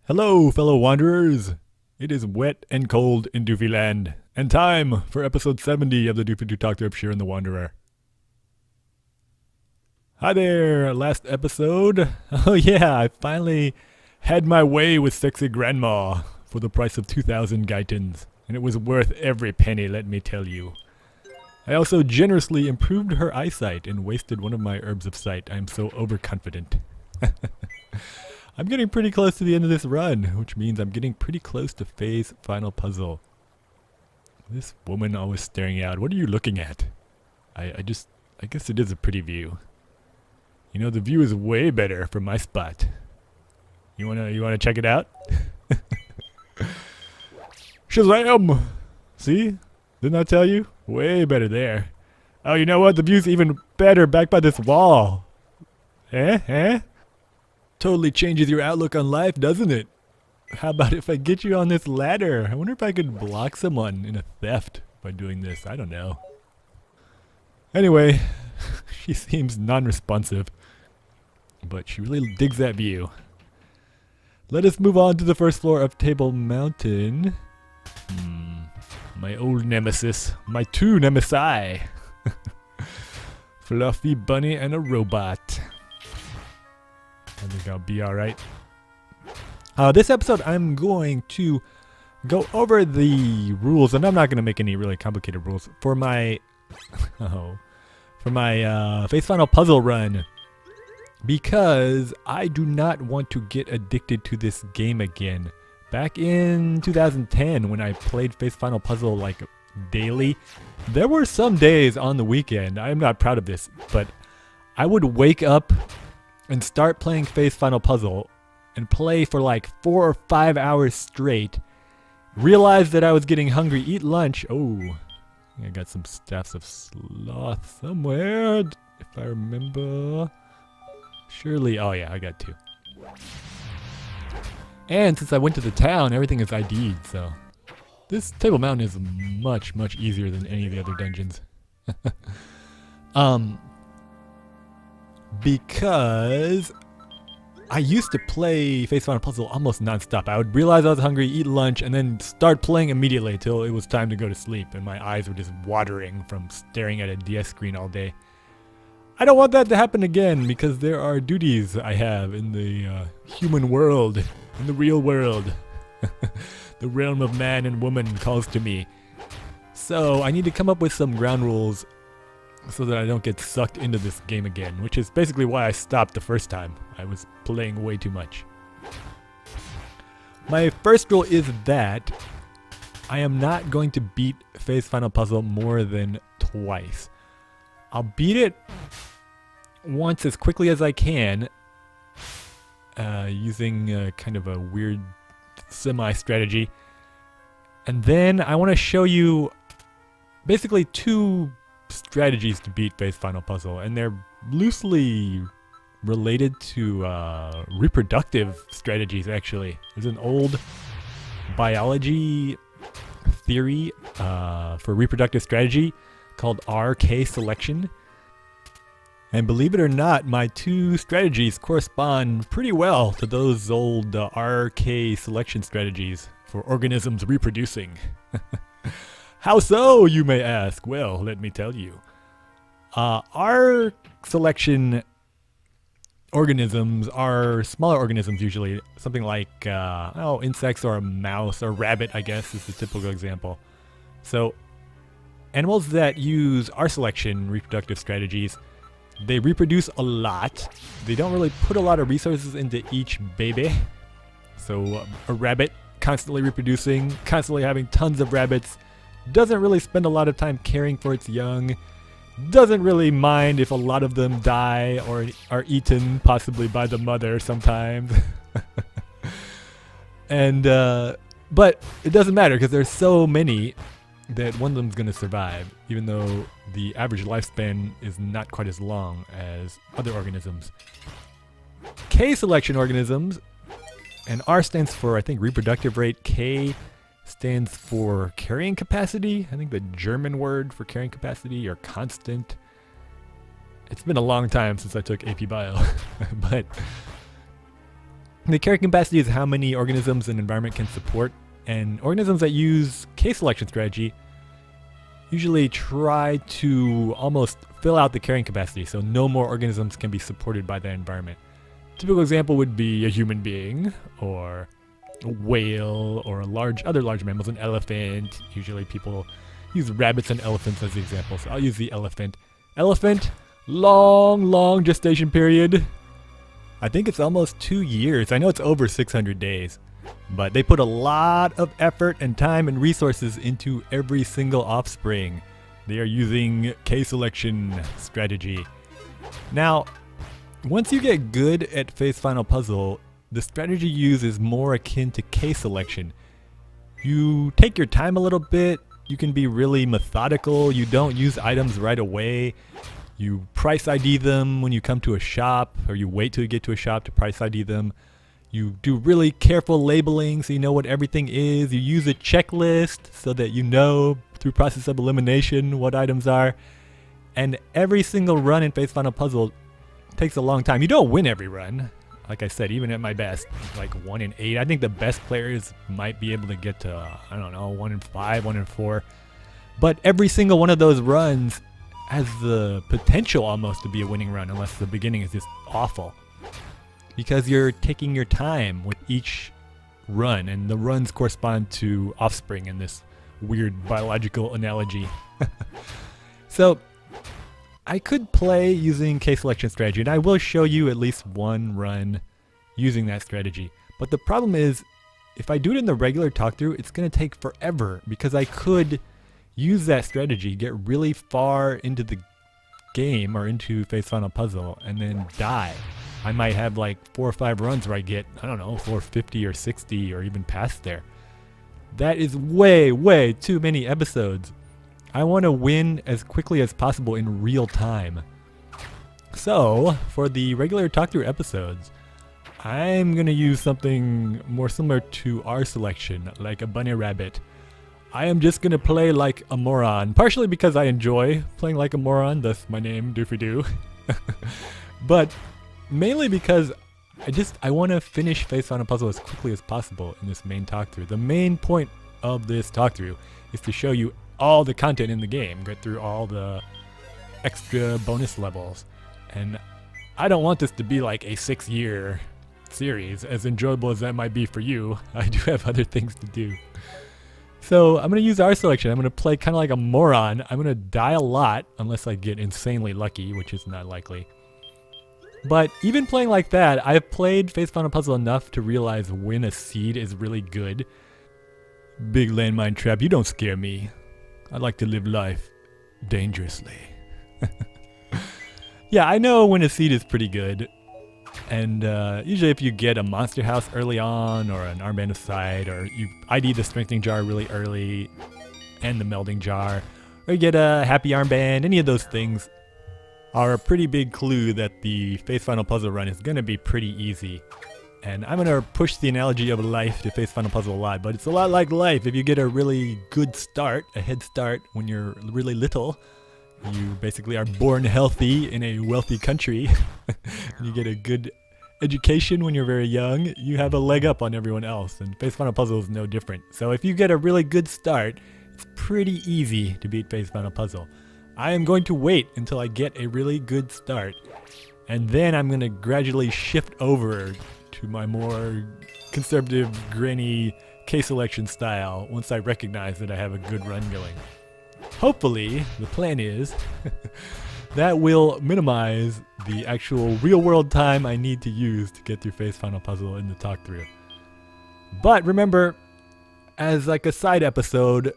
Hello, fellow wanderers! It is wet and cold in Doofy land, and time for episode 70 of the Doofy Doctor of Shiren the Wanderer. Hi there, last episode. Oh yeah, I finally had my way with sexy grandma for the price of 2,000 gaitins, and it was worth every penny, let me tell you. I also generously improved her eyesight and wasted one of my herbs of sight. I am so overconfident. I'm getting pretty close to the end of this run, which means I'm getting pretty close to Faye's final puzzle. This woman always staring out. What are you looking at? I guess it is a pretty view. You know, the view is way better from my spot. You wanna check it out? Shazam! See? Didn't I tell you? Way better there. Oh, you know what? The view's even better back by this wall. Eh? Totally changes your outlook on life, doesn't it? How about if I get you on this ladder? I wonder if I could block someone in a theft by doing this. I don't know. Anyway, she seems non-responsive, but she really digs that view. Let us move on to the first floor of Table Mountain. My old nemesis. My two nemesi. Fluffy bunny and a robot. I think I'll be alright. This episode I'm going to go over the rules, and I'm not going to make any really complicated rules for my Face Final Puzzle run, because I do not want to get addicted to this game again. Back in 2010, when I played Face Final Puzzle like daily, there were some days on the weekend, I'm not proud of this, but I would wake up and start playing Face Final Puzzle and play for like 4 or 5 hours straight, realize that I was getting hungry, eat lunch. Oh, I got some staffs of sloth somewhere, if I remember. Surely, oh yeah, I got 2. And since I went to the town, everything is ID'd, so this Table Mountain is much, much easier than any of the other dungeons. Because I used to play Face Final Puzzle almost non-stop. I would realize I was hungry, eat lunch, and then start playing immediately until it was time to go to sleep, and my eyes were just watering from staring at a DS screen all day. I don't want that to happen again, because there are duties I have in the human world, in the real world. The realm of man and woman calls to me. So I need to come up with some ground rules so that I don't get sucked into this game again, which is basically why I stopped the first time. I was playing way too much. My first rule is that I am not going to beat Face Final Puzzle more than twice. I'll beat it once as quickly as I can, using kind of a weird semi-strategy. And then I want to show you basically 2 strategies to beat Face Final Puzzle, and they're loosely related to reproductive strategies, actually. There's an old biology theory for reproductive strategy called RK selection. And believe it or not, my 2 strategies correspond pretty well to those old RK selection strategies for organisms reproducing. How so, you may ask? Well, let me tell you. Our selection organisms are smaller organisms usually. Something like, insects or a mouse or rabbit, I guess, is the typical example. So, animals that use our selection reproductive strategies, they reproduce a lot. They don't really put a lot of resources into each baby. So, a rabbit constantly reproducing, constantly having tons of rabbits, doesn't really spend a lot of time caring for its young, doesn't really mind if a lot of them die or are eaten, possibly by the mother sometimes. And but it doesn't matter, because there's so many that one of them's going to survive, even though the average lifespan is not quite as long as other organisms. K selection organisms, and R stands for, I think, reproductive rate. K stands for carrying capacity. I think the German word for carrying capacity, or constant. It's been a long time since I took AP Bio, but The carrying capacity is how many organisms an environment can support, and organisms that use case selection strategy usually try to almost fill out the carrying capacity, so no more organisms can be supported by that environment. Typical example would be a human being, or a whale, or other large mammals, an elephant. Usually people use rabbits and elephants as the example, so I'll use the elephant. Elephant, long gestation period. I think it's almost 2 years. I know it's over 600 days. But they put a lot of effort and time and resources into every single offspring. They are using case selection strategy. Now, once you get good at phase final puzzle, the strategy used is more akin to case selection. You take your time a little bit. You can be really methodical. You don't use items right away. You price ID them when you come to a shop, or you wait till you get to a shop to price ID them. You do really careful labeling so you know what everything is. You use a checklist so that you know through process of elimination what items are. And every single run in phase final puzzle takes a long time. You don't win every run. Like I said, even at my best, like 1 in 8. I think the best players might be able to get to, 1 in 5, 1 in 4. But every single one of those runs has the potential almost to be a winning run, unless the beginning is just awful. Because you're taking your time with each run, and the runs correspond to offspring in this weird biological analogy. So I could play using case selection strategy, and I will show you at least one run using that strategy. But the problem is, if I do it in the regular talkthrough, it's going to take forever, because I could use that strategy, get really far into the game or into phase final puzzle, and then die. I might have like 4 or 5 runs where I get, 450 or 60 or even past there. That is way too many episodes. I want to win as quickly as possible in real time. So, for the regular talkthrough episodes, I'm going to use something more similar to our selection, like a bunny rabbit. I am just going to play like a moron, partially because I enjoy playing like a moron, thus my name, Doofy Doo. But mainly because I want to finish phase final puzzle as quickly as possible in this main talkthrough. The main point of this talkthrough is to show you all the content in the game, get through all the extra bonus levels. And I don't want this to be like a 6-year series, as enjoyable as that might be for you. I do have other things to do. So I'm going to use our selection. I'm going to play kind of like a moron. I'm going to die a lot unless I get insanely lucky, which is not likely. But even playing like that, I've played phase final puzzle enough to realize when a seed is really good. Big landmine trap, you don't scare me. I like to live life dangerously. Yeah, I know when a seed is pretty good. And usually if you get a monster house early on, or an armband of sight, or you ID the strengthening jar really early, and the melding jar, or you get a happy armband, any of those things are a pretty big clue that the phase final puzzle run is going to be pretty easy. And I'm going to push the analogy of life to phase final puzzle a lot, but it's a lot like life. If you get a really good start, a head start when you're really little, you basically are born healthy in a wealthy country. You get a good education when you're very young, you have a leg up on everyone else, and phase final puzzle is no different. So if you get a really good start, it's pretty easy to beat phase final puzzle. I am going to wait until I get a really good start, and then I'm going to gradually shift over to my more conservative, grainy case selection style once I recognize that I have a good run going. Hopefully, the plan is that will minimize the actual real-world time I need to use to get through phase final puzzle in the talkthrough. But remember, as like a side episode,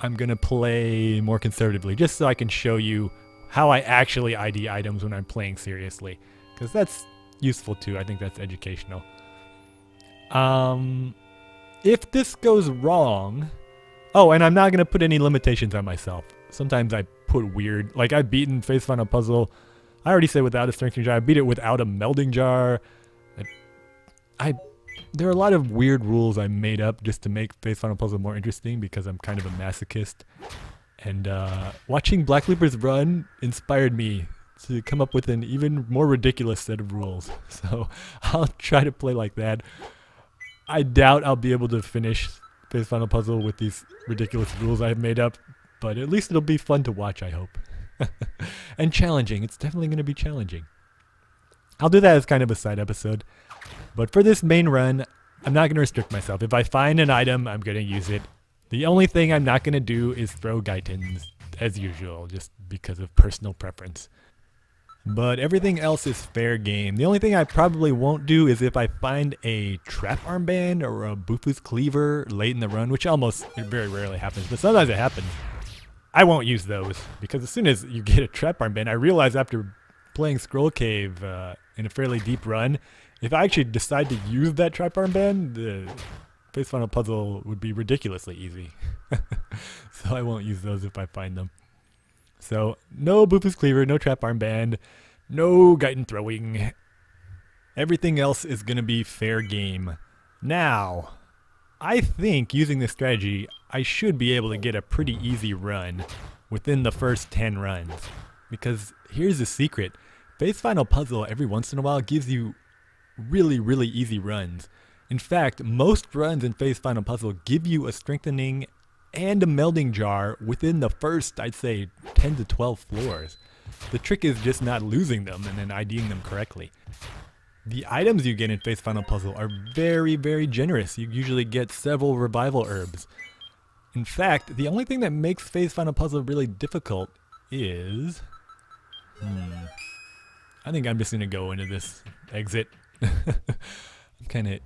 I'm going to play more conservatively, just so I can show you how I actually ID items when I'm playing seriously, because that's useful too. I think that's educational. If this goes wrong... Oh, and I'm not going to put any limitations on myself. Sometimes I put weird... Like, I've beaten phase final puzzle. I already said without a strengthening jar. I beat it without a melding jar. There are a lot of weird rules I made up just to make phase final puzzle more interesting, because I'm kind of a masochist. And watching Black Leapers run inspired me to come up with an even more ridiculous set of rules. So I'll try to play like that. I doubt I'll be able to finish this final puzzle with these ridiculous rules I have made up, but at least it'll be fun to watch, I hope. And challenging. It's definitely going to be challenging. I'll do that as kind of a side episode. But for this main run, I'm not going to restrict myself. If I find an item, I'm going to use it. The only thing I'm not going to do is throw Gaitins, as usual, just because of personal preference. But everything else is fair game. The only thing I probably won't do is if I find a trap armband or a Bufu's cleaver late in the run, which it very rarely happens, but sometimes it happens. I won't use those, because as soon as you get a trap armband, I realize after playing Scroll Cave in a fairly deep run, if I actually decide to use that trap armband, the base final puzzle would be ridiculously easy. So I won't use those if I find them. So no Bufu's cleaver, no trap armband, no Gaitin throwing. Everything else is going to be fair game. Now, I think using this strategy, I should be able to get a pretty easy run within the first 10 runs. Because here's the secret. Base final puzzle every once in a while gives you really, really easy runs. In fact, most runs in Phase Final Puzzle give you a strengthening and a melding jar within the first, I'd say, 10 to 12 floors. The trick is just not losing them and then IDing them correctly. The items you get in Phase Final Puzzle are very, very generous. You usually get several revival herbs. In fact, the only thing that makes Phase Final Puzzle really difficult is... I think I'm just going to go into this exit. I'm kind of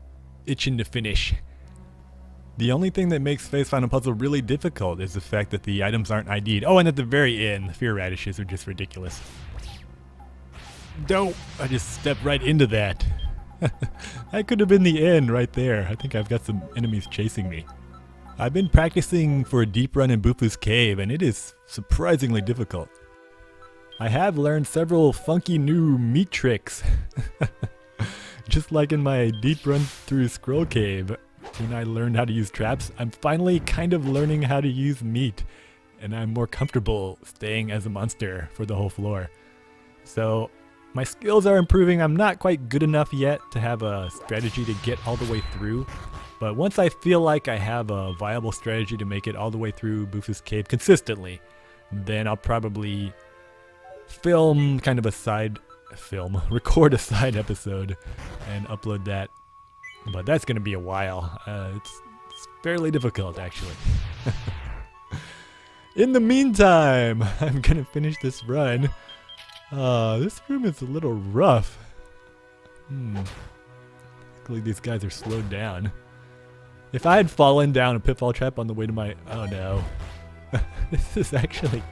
itching to finish. The only thing that makes Phase Final Puzzle really difficult is the fact that the items aren't ID'd. Oh, and at the very end, the fear radishes are just ridiculous. Don't! I just stepped right into that. That could have been the end right there. I think I've got some enemies chasing me. I've been practicing for a deep run in Bufu's Cave, and it is surprisingly difficult. I have learned several funky new meat tricks. Just like in my deep run through Scroll Cave, when I learned how to use traps, I'm finally kind of learning how to use meat, and I'm more comfortable staying as a monster for the whole floor. So my skills are improving. I'm not quite good enough yet to have a strategy to get all the way through, but once I feel like I have a viable strategy to make it all the way through Bufu's Cave consistently, then I'll probably record a side episode and upload that. But that's going to be a while. It's fairly difficult, actually. In the meantime, I'm going to finish this run. This room is a little rough. Luckily these guys are slowed down. If I had fallen down a pitfall trap on the way to my... Oh no. This is actually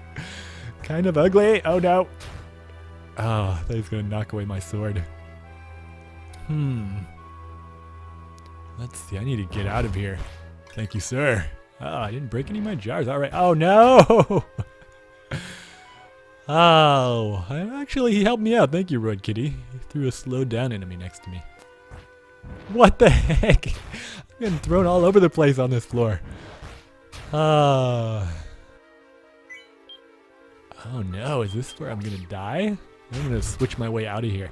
kind of ugly. Oh no. Oh, I thought he was going to knock away my sword. Let's see, I need to get out of here. Thank you, sir. Oh, I didn't break any of my jars. All right. Oh, no! Oh, actually, he helped me out. Thank you, Road Kitty. He threw a slowed down enemy next to me. What the heck? I'm getting thrown all over the place on this floor. Oh no, is this where I'm going to die? I'm going to switch my way out of here.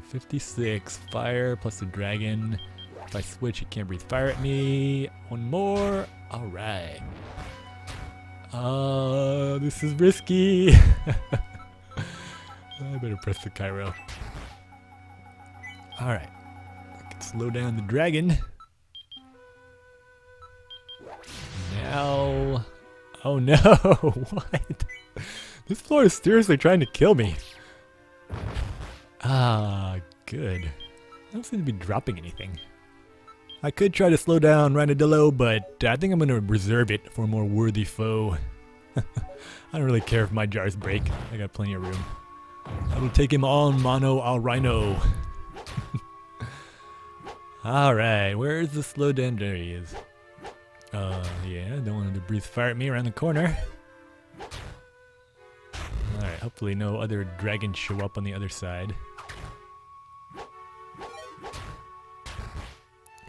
56 fire plus a dragon. If I switch, it can't breathe fire at me. One more. All right. This is risky. I better press the Cairo. All right. I can slow down the dragon. Now. Oh no! What? This floor is seriously trying to kill me. Good. I don't seem to be dropping anything. I could try to slow down Ranadillo, but I think I'm going to reserve it for a more worthy foe. I don't really care if my jars break. I got plenty of room. I will take him on mono al rhino. Alright, where is the slow down? There he is. Yeah, don't want him to breathe fire at me around the corner. Alright, hopefully no other dragons show up on the other side.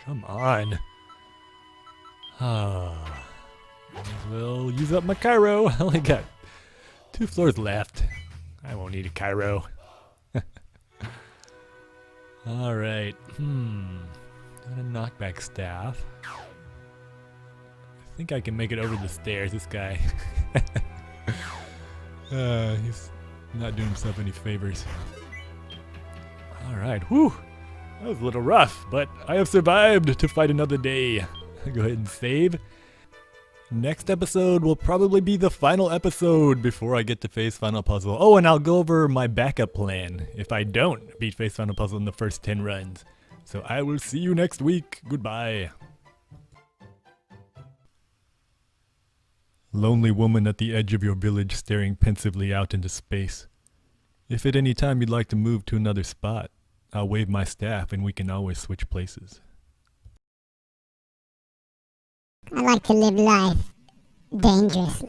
Come on. Might as well use up my Cairo. I only got 2 floors left. I won't need a Cairo. Alright. Got a knockback staff. I think I can make it over the stairs, this guy. He's not doing himself any favors. Alright, whew. That was a little rough, but I have survived to fight another day. Go ahead and save. Next episode will probably be the final episode before I get to face Final Puzzle. Oh, and I'll go over my backup plan if I don't beat face Final Puzzle in the first 10 runs. So I will see you next week. Goodbye. Lonely woman at the edge of your village staring pensively out into space. If at any time you'd like to move to another spot, I'll wave my staff and we can always switch places. I like to live life dangerously.